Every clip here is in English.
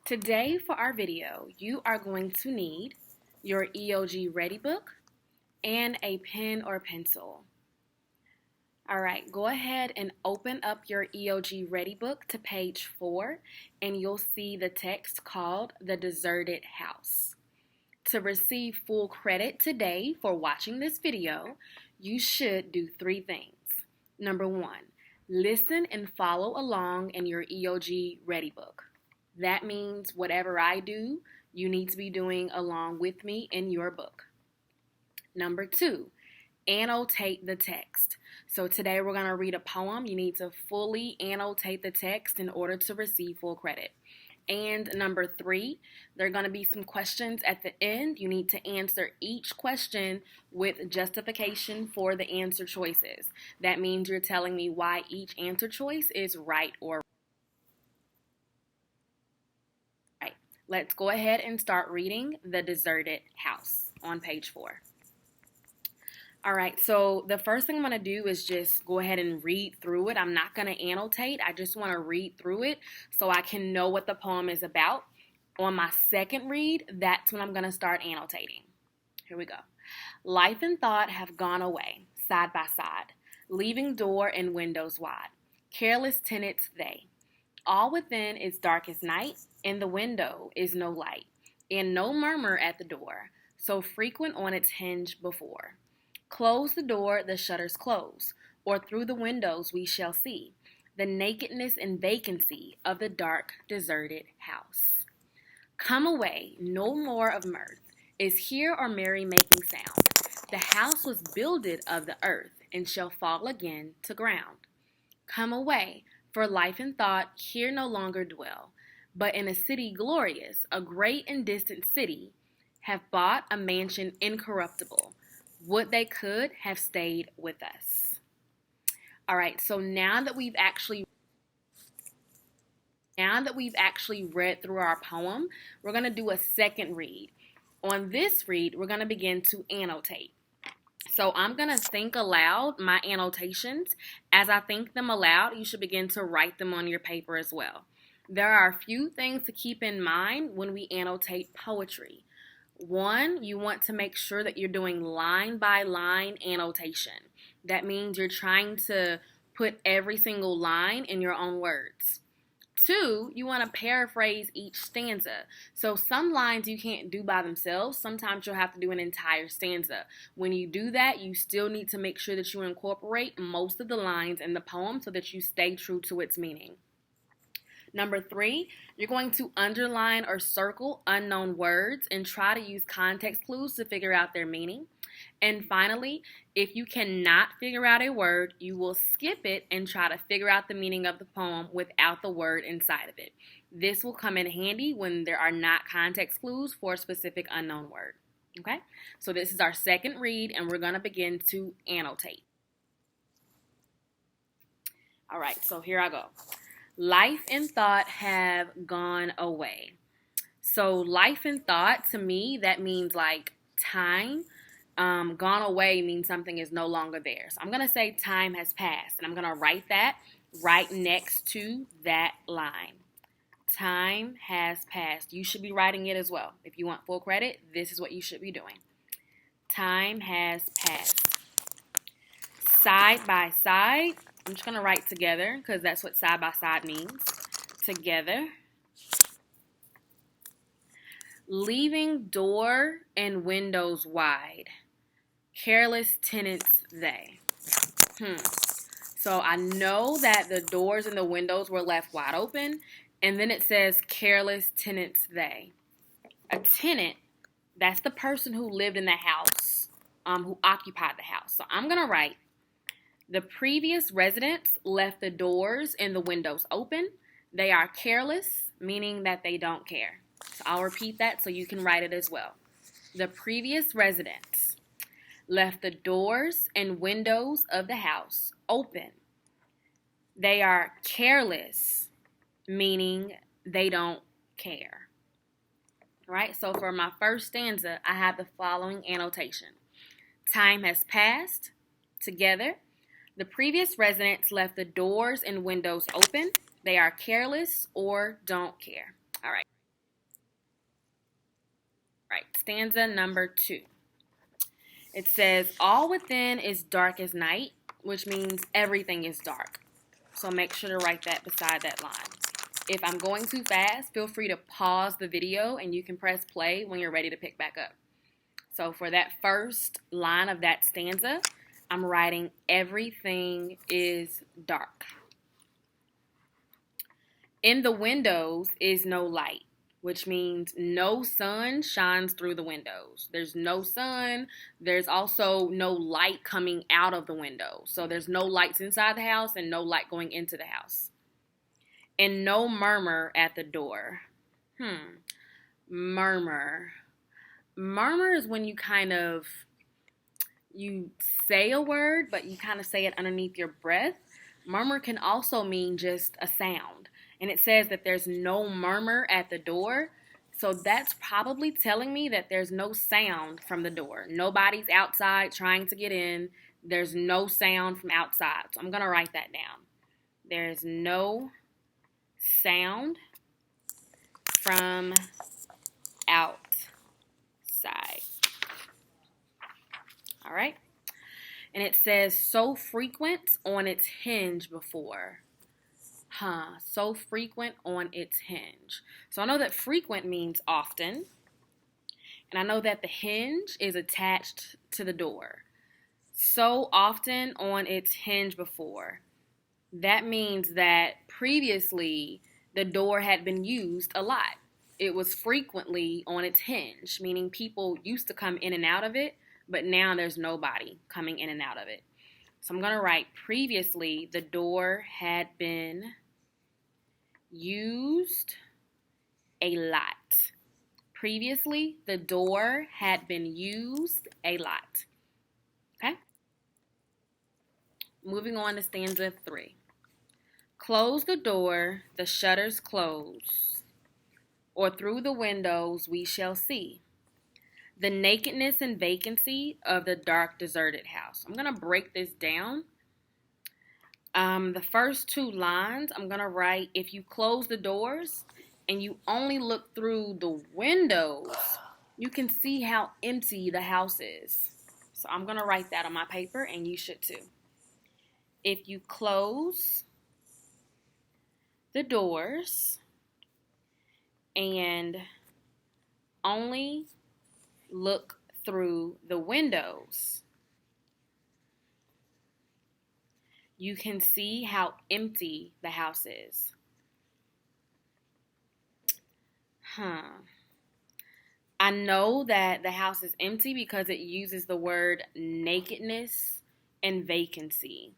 Today for our video, you are going to need your EOG Ready book and a pen or pencil. Alright, go ahead and open up your EOG Ready book to page 4 and you'll see the text called The Deserted House. To receive full credit today for watching this video, you should do 3 things. Number 1, listen and follow along in your EOG Ready book. That means whatever I do, you need to be doing along with me in your book. Number 2, annotate the text. So today we're going to read a poem. You need to fully annotate the text in order to receive full credit. And number 3, there are going to be some questions at the end. You need to answer each question with justification for the answer choices. That means you're telling me why each answer choice is right or wrong. Let's go ahead and start reading The Deserted House on page 4. Alright, so the first thing I'm going to do is just go ahead and read through it. I'm not going to annotate. I just want to read through it so I can know what the poem is about. On my second read, that's when I'm going to start annotating. Here we go. Life and thought have gone away, side by side, leaving door and windows wide. Careless tenants they. All within is dark as night, in the window is no light, and no murmur at the door, so frequent on its hinge before. Close the door, the shutters close, or through the windows we shall see the nakedness and vacancy of the dark, deserted house. Come away, no more of mirth is here or merry-making sound. The house was builded of the earth, and shall fall again to ground. Come away, for life and thought here no longer dwell, but in a city glorious, a great and distant city, have bought a mansion incorruptible. Would they could have stayed with us. All right, so now that we've actually read through our poem, we're going to do a second read. On this read, we're going to begin to annotate. So I'm going to think aloud my annotations. As I think them aloud, you should begin to write them on your paper as well. There are a few things to keep in mind when we annotate poetry. 1, you want to make sure that you're doing line by line annotation. That means you're trying to put every single line in your own words. 2, you want to paraphrase each stanza. So some lines you can't do by themselves. Sometimes you'll have to do an entire stanza. When you do that, you still need to make sure that you incorporate most of the lines in the poem so that you stay true to its meaning. Number 3, you're going to underline or circle unknown words and try to use context clues to figure out their meaning. And finally, if you cannot figure out a word, you will skip it and try to figure out the meaning of the poem without the word inside of it. This will come in handy when there are not context clues for a specific unknown word. Okay, so this is our second read and we're going to begin to annotate. All right, so here I go. Life and thought have gone away. So life and thought, to me, that means like time. Gone away means something is no longer there. So I'm going to say time has passed, and I'm going to write that right next to that line. Time has passed. You should be writing it as well. If you want full credit, this is what you should be doing. Time has passed. Side by side. I'm just going to write together because that's what side by side means. Together. Leaving door and windows wide. Careless tenants they. So I know that the doors and the windows were left wide open. And then it says careless tenants they. A tenant, that's the person who lived in the house, who occupied the house. So I'm going to write, the previous residents left the doors and the windows open. They are careless, meaning that they don't care. So I'll repeat that so you can write it as well. The previous residents left the doors and windows of the house open. They are careless, meaning they don't care. All right, so for my first stanza, I have the following annotation. Time has passed. Together. The previous residents left the doors and windows open. They are careless or don't care. All right. right, stanza number 2. It says, all within is dark as night, which means everything is dark. So make sure to write that beside that line. If I'm going too fast, feel free to pause the video and you can press play when you're ready to pick back up. So for that first line of that stanza, I'm writing everything is dark. In the windows is no light, which means no sun shines through the windows. There's no sun. There's also no light coming out of the window. So there's no lights inside the house and no light going into the house. And no murmur at the door. Murmur. Murmur is when you say a word, but you kind of say it underneath your breath. Murmur can also mean just a sound. And it says that there's no murmur at the door. So that's probably telling me that there's no sound from the door. Nobody's outside trying to get in. There's no sound from outside. So I'm going to write that down. There's no sound from outside. All right. And it says so frequent on its hinge before. So frequent on its hinge. So I know that frequent means often. And I know that the hinge is attached to the door. So often on its hinge before. That means that previously the door had been used a lot. It was frequently on its hinge, meaning people used to come in and out of it, but now there's nobody coming in and out of it. So I'm going to write previously the door had been used a lot. Previously the door had been used a lot. Okay? Moving on to stanza 3. Close the door, the shutters close, or through the windows we shall see the nakedness and vacancy of the dark, deserted house. I'm going to break this down. The first 2 lines, I'm going to write, if you close the doors and you only look through the windows, you can see how empty the house is. So I'm going to write that on my paper, and you should too. If you close the doors and only look through the windows, you can see how empty the house is. I know that the house is empty because it uses the word nakedness and vacancy.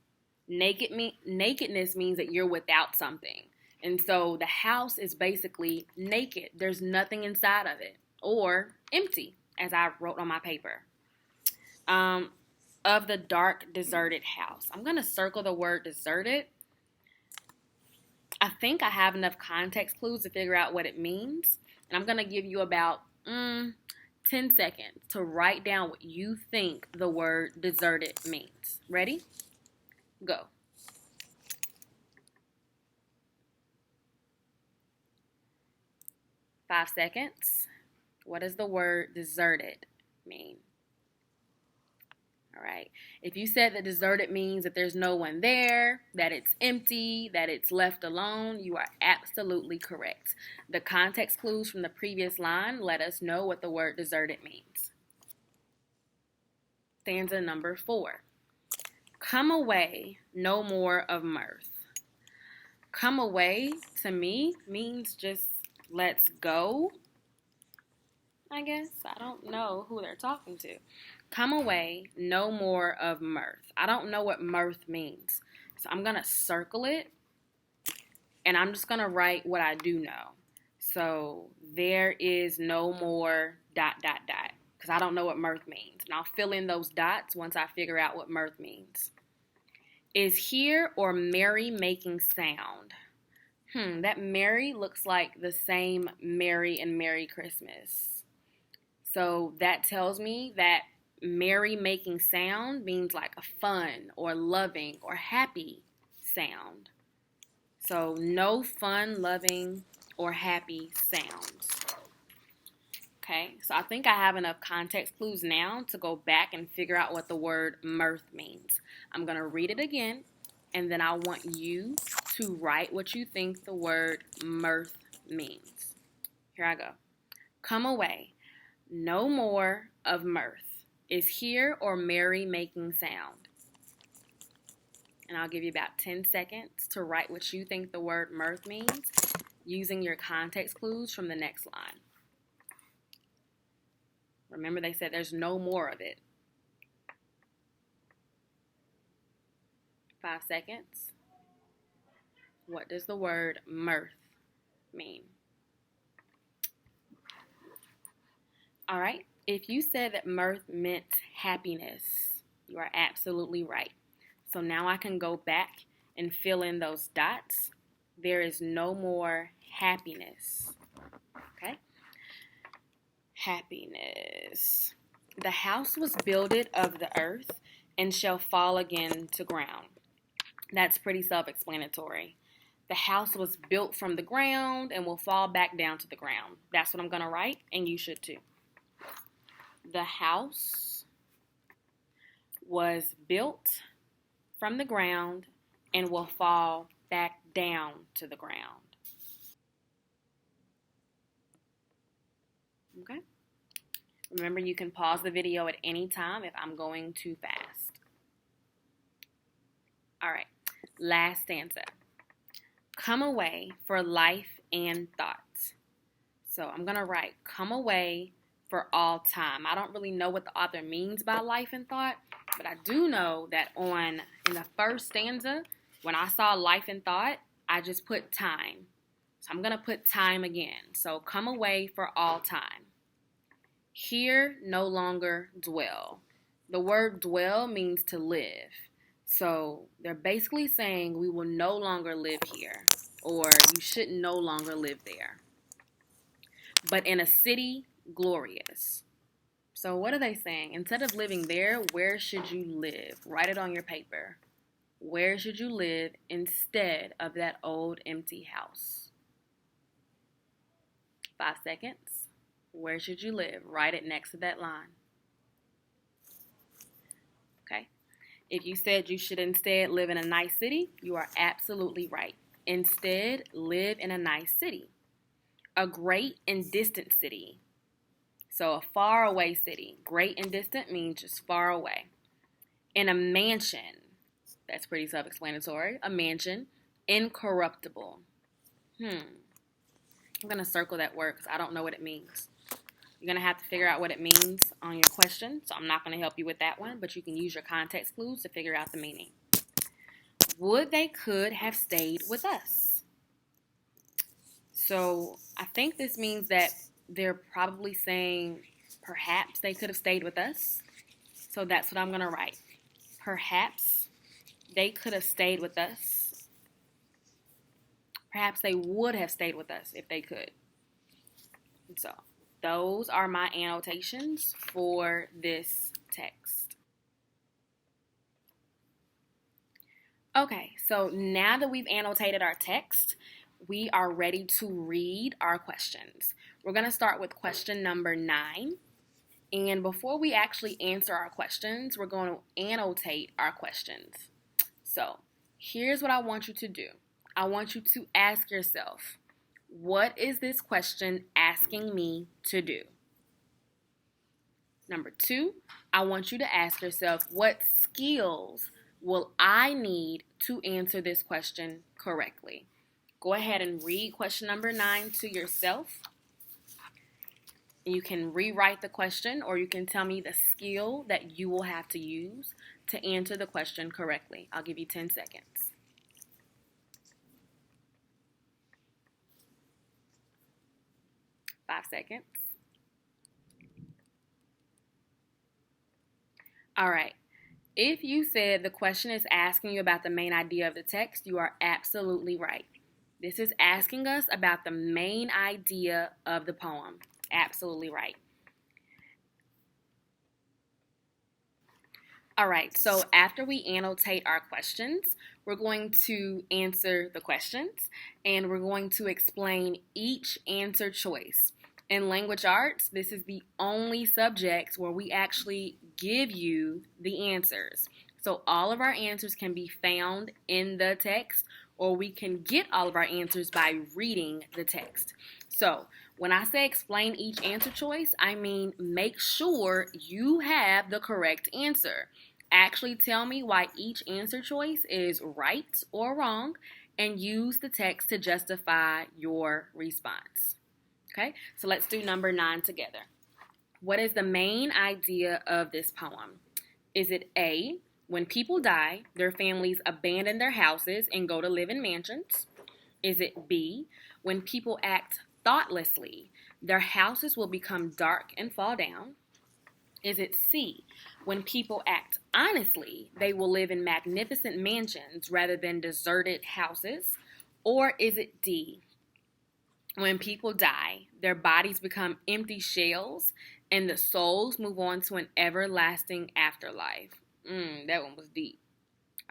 Nakedness means that you're without something. And so the house is basically naked. There's nothing inside of it, or empty, as I wrote on my paper. Of the dark, deserted house. I'm going to circle the word deserted. I think I have enough context clues to figure out what it means. And I'm going to give you about 10 seconds to write down what you think the word deserted means. Ready? Go. Five seconds. What does the word deserted mean? All right. If you said that deserted means that there's no one there, that it's empty, that it's left alone, you are absolutely correct. The context clues from the previous line let us know what the word deserted means. Stanza number 4. Come away, no more of mirth. Come away, to me, means just let's go, I guess. I don't know who they're talking to. Come away, no more of mirth. I don't know what mirth means. So I'm going to circle it, and I'm just going to write what I do know. So there is no more ... because I don't know what mirth means. And I'll fill in those dots once I figure out what mirth means. Is here or merry making sound? That merry looks like the same Merry and Merry Christmas. So that tells me that merry making sound means like a fun or loving or happy sound. So no fun, loving, or happy sounds. Okay, so I think I have enough context clues now to go back and figure out what the word mirth means. I'm going to read it again, and then I want you to write what you think the word mirth means. Here I go. Come away. No more of mirth. Is here or merry making sound. And I'll give you about 10 seconds to write what you think the word mirth means using your context clues from the next line. Remember, they said there's no more of it. 5 seconds. What does the word mirth mean? All right. If you said that mirth meant happiness, you are absolutely right. So now I can go back and fill in those dots. There is no more happiness. Okay? Happiness. The house was builded of the earth and shall fall again to ground. That's pretty self-explanatory. The house was built from the ground and will fall back down to the ground. That's what I'm going to write, and you should too. The house was built from the ground and will fall back down to the ground. Okay? Remember, you can pause the video at any time if I'm going too fast. All right, last stanza. Come away for life and thoughts. So I'm going to write come away for all time. I don't really know what the author means by life and thought, but I do know that in the first stanza, when I saw life and thought, I just put time. So I'm going to put time again. So come away for all time. Here no longer dwell. The word dwell means to live. So they're basically saying we will no longer live here, or you should no longer live there. But in a city, glorious. So what are they saying? Instead of living there, where should you live? Write it on your paper. Where should you live instead of that old empty house? 5 seconds. Where should you live? Write it next to that line. Okay. If you said you should instead live in a nice city, you are absolutely right. Instead, live in a nice city. A great and distant city. So a far away city. Great and distant means just far away. In a mansion. That's pretty self-explanatory. A mansion. Incorruptible. I'm going to circle that word because I don't know what it means. You're going to have to figure out what it means on your question. So I'm not going to help you with that one, but you can use your context clues to figure out the meaning. Would they could have stayed with us? So I think this means that they're probably saying perhaps they could have stayed with us. So that's what I'm going to write. Perhaps they could have stayed with us. Perhaps they would have stayed with us if they could. So those are my annotations for this text. Okay, so now that we've annotated our text, we are ready to read our questions. We're going to start with question number 9. And before we actually answer our questions, we're going to annotate our questions. So here's what I want you to do. I want you to ask yourself, what is this question asking me to do? Number 2, I want you to ask yourself, what skills will I need to answer this question correctly? Go ahead and read question number 9 to yourself. You can rewrite the question, or you can tell me the skill that you will have to use to answer the question correctly. I'll give you 10 seconds. 5 seconds. All right. If you said the question is asking you about the main idea of the text, you are absolutely right. This is asking us about the main idea of the poem. Absolutely right. All right, so after we annotate our questions, we're going to answer the questions, and we're going to explain each answer choice. In language arts, this is the only subject where we actually give you the answers. So all of our answers can be found in the text, or we can get all of our answers by reading the text. So when I say explain each answer choice, I mean make sure you have the correct answer. Actually tell me why each answer choice is right or wrong, and use the text to justify your response. Okay, so let's do number 9 together. What is the main idea of this poem? Is it A, when people die, their families abandon their houses and go to live in mansions? Is it B, when people act thoughtlessly, their houses will become dark and fall down? Is it C, when people act honestly, they will live in magnificent mansions rather than deserted houses? Or is it D, when people die, their bodies become empty shells and the souls move on to an everlasting afterlife? That one was deep.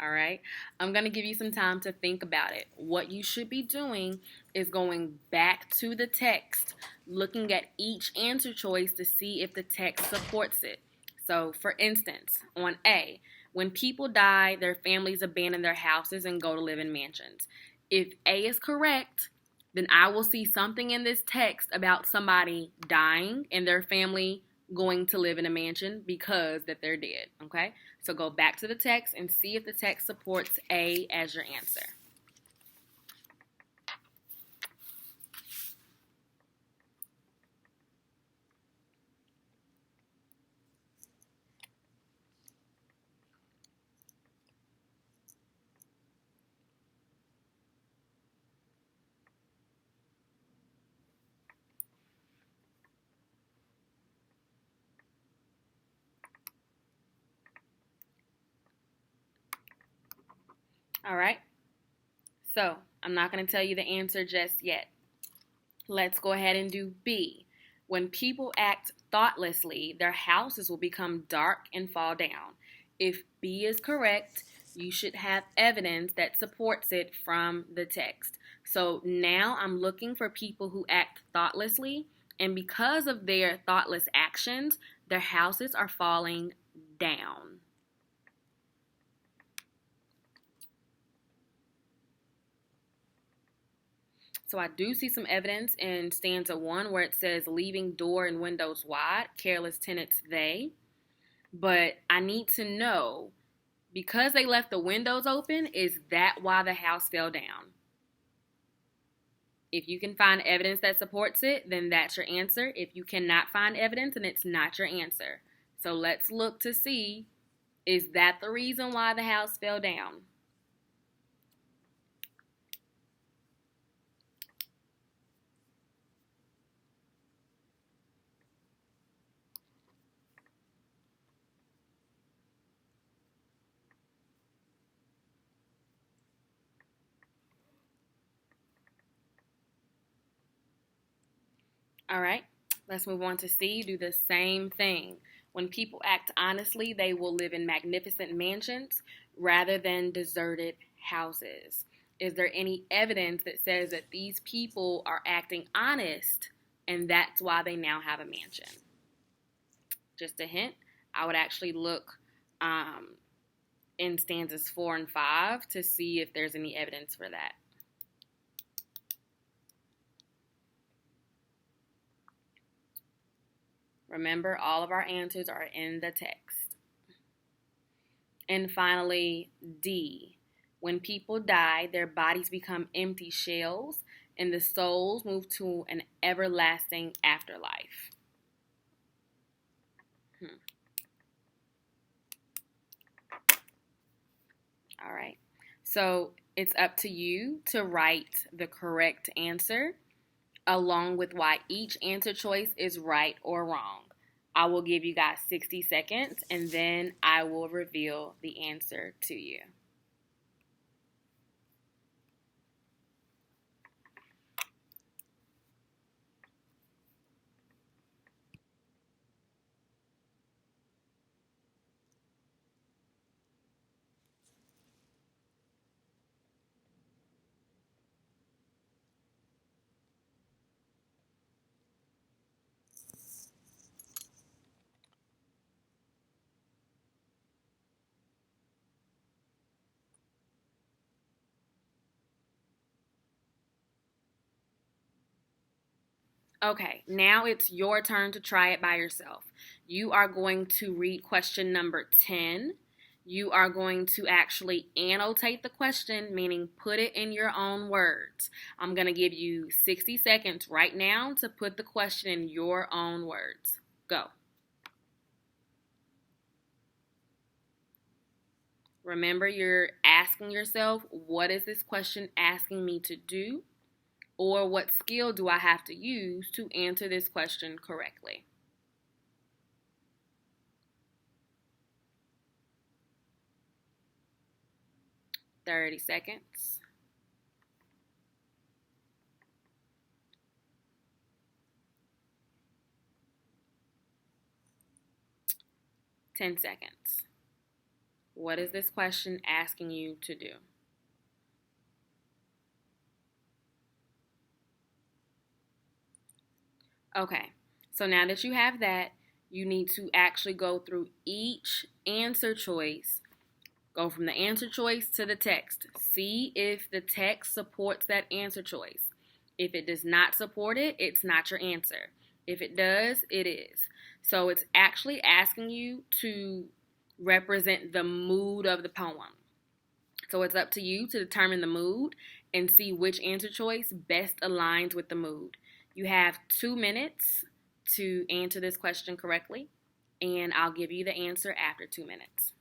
All right. I'm going to give you some time to think about it. What you should be doing is going back to the text, looking at each answer choice to see if the text supports it. So, for instance, on A, when people die, their families abandon their houses and go to live in mansions. If A is correct, then I will see something in this text about somebody dying and their family going to live in a mansion because that they're dead, okay? So go back to the text and see if the text supports A as your answer. All right, so I'm not going to tell you the answer just yet. Let's go ahead and do B. When people act thoughtlessly, their houses will become dark and fall down. If B is correct, you should have evidence that supports it from the text. So now I'm looking for people who act thoughtlessly, and because of their thoughtless actions, their houses are falling down. So I do see some evidence in stanza 1 where it says leaving door and windows wide, careless tenants they. But I need to know, because they left the windows open, is that why the house fell down? If you can find evidence that supports it, then that's your answer. If you cannot find evidence, then it's not your answer. So let's look to see, is that the reason why the house fell down? All right, let's move on to C. Do the same thing. When people act honestly, they will live in magnificent mansions rather than deserted houses. Is there any evidence that says that these people are acting honest and that's why they now have a mansion? Just a hint, I would actually look in stanzas 4 and 5 to see if there's any evidence for that. Remember, all of our answers are in the text. And finally, D. When people die, their bodies become empty shells, and the souls move to an everlasting afterlife. All right. So it's up to you to write the correct answer along with why each answer choice is right or wrong. I will give you guys 60 seconds and then I will reveal the answer to you. Okay, now it's your turn to try it by yourself. You are going to read question number 10. You are going to actually annotate the question, meaning put it in your own words. I'm going to give you 60 seconds right now to put the question in your own words. Go. Remember, you're asking yourself, what is this question asking me to do? Or what skill do I have to use to answer this question correctly? "30 seconds. "10 seconds. What is this question asking you to do? Okay, so now that you have that, you need to actually go through each answer choice. Go from the answer choice to the text. See if the text supports that answer choice. If it does not support it, it's not your answer. If it does, it is. So it's actually asking you to represent the mood of the poem. So it's up to you to determine the mood and see which answer choice best aligns with the mood. You have 2 minutes to answer this question correctly, and I'll give you the answer after 2 minutes.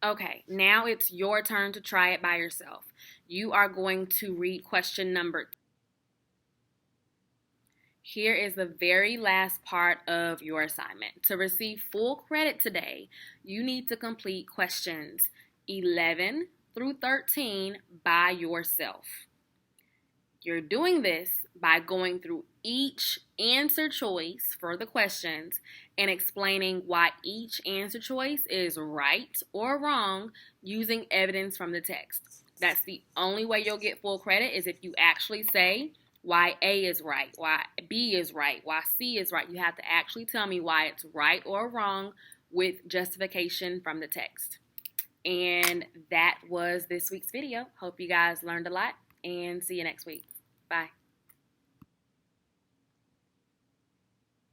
Okay, now it's your turn to try it by yourself. You are going to read question number. Here is the very last part of your assignment. To receive full credit today, you need to complete questions 11 through 13 by yourself. You're doing this by going through each answer choice for the questions and explaining why each answer choice is right or wrong using evidence from the text. That's the only way you'll get full credit, is if you actually say why A is right, why B is right, why C is right. You have to actually tell me why it's right or wrong with justification from the text. And that was this week's video. Hope you guys learned a lot, and see you next week. Bye.